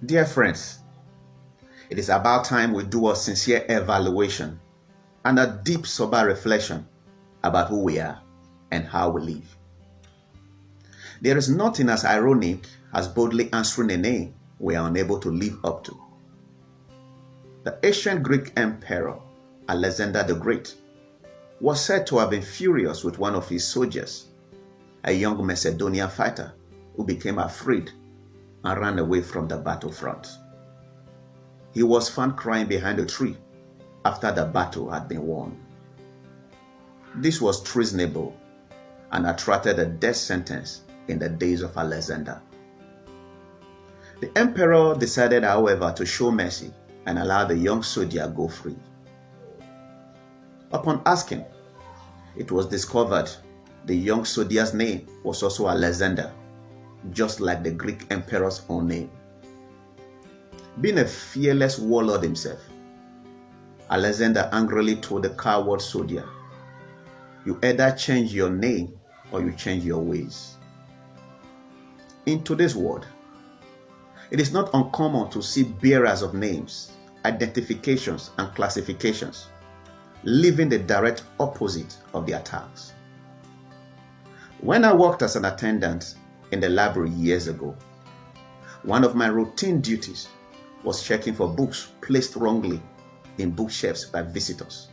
Dear friends, it is about time we do a sincere evaluation and a deep, sober reflection about who we are and how we live. There is nothing as ironic as boldly answering a name we are unable to live up to. The ancient Greek emperor, Alexander the Great, was said to have been furious with one of his soldiers, a young Macedonian fighter who became afraid and ran away from the battlefront. He was found crying behind a tree after the battle had been won. This was treasonable and attracted a death sentence in the days of Alexander. The emperor decided, however, to show mercy and allow the young soldier go free. Upon asking, it was discovered the young soldier's name was also Alexander, just like the Greek emperor's own name. Being a fearless warlord himself, Alexander angrily told the coward soldier, "You either change your name or you change your ways." In today's world, it is not uncommon to see bearers of names, identifications, and classifications living the direct opposite of their tasks. When I worked as an attendant in the library years ago, one of my routine duties was checking for books placed wrongly in bookshelves by visitors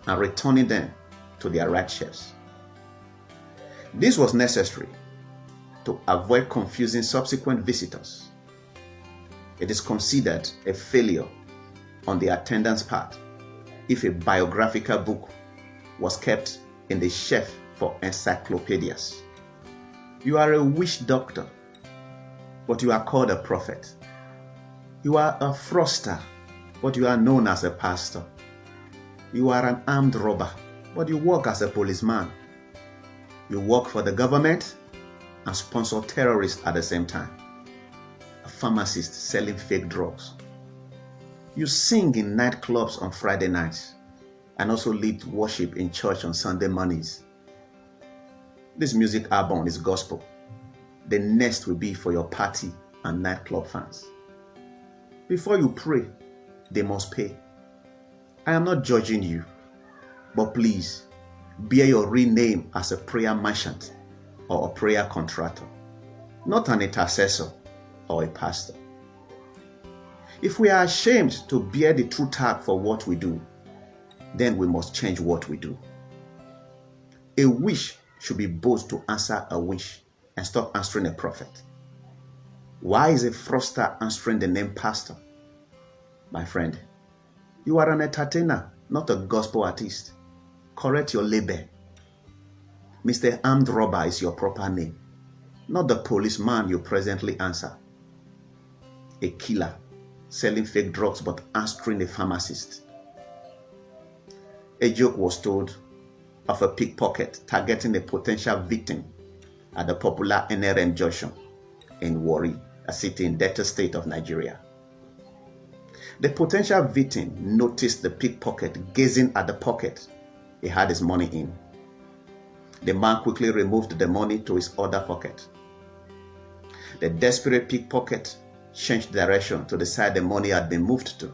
and returning them to their right shelves. This was necessary to avoid confusing subsequent visitors. It is considered a failure on the attendant's part if a biographical book was kept in the shelf for encyclopedias. You are a witch doctor, but you are called a prophet. You are a froster, but you are known as a pastor. You are an armed robber, but you work as a policeman. You work for the government and sponsor terrorists at the same time. A pharmacist selling fake drugs. You sing in nightclubs on Friday nights and also lead worship in church on Sunday mornings. This music album is gospel. The next will be for your party and nightclub fans. Before you pray, they must pay. I am not judging you, but please bear your real name as a prayer merchant or a prayer contractor, not an intercessor or a pastor. If we are ashamed to bear the true tag for what we do, then we must change what we do. A wish should be bold to answer a wish and stop answering a prophet. Why is a froster answering the name pastor? My friend, you are an entertainer, not a gospel artist. Correct your label. Mr. Armed Robber is your proper name, not the policeman you presently answer. A killer, selling fake drugs but answering a pharmacist. A joke was told of a pickpocket targeting a potential victim at the popular NRM junction in Warri, a city in Delta State of Nigeria. The potential victim noticed the pickpocket gazing at the pocket he had his money in. The man quickly removed the money to his other pocket. The desperate pickpocket changed direction to the side the money had been moved to.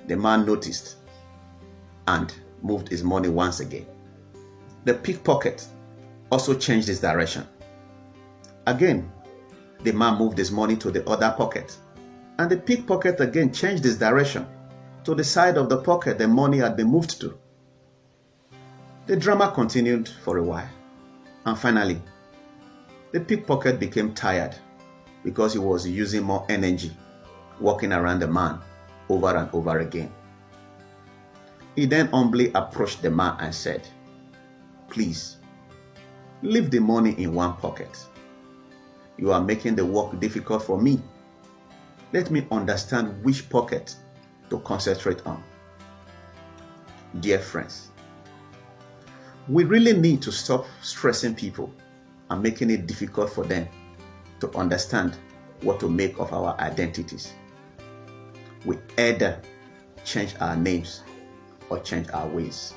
The man noticed and moved his money once again. The pickpocket also changed his direction. Again, the man moved his money to the other pocket, and the pickpocket again changed his direction to the side of the pocket the money had been moved to. The drama continued for a while, and finally, the pickpocket became tired because he was using more energy walking around the man over and over again. He then humbly approached the man and said, "Please, leave the money in one pocket. You are making the work difficult for me. Let me understand which pocket to concentrate on." Dear friends, we really need to stop stressing people and making it difficult for them to understand what to make of our identities. We either change our names or change our ways.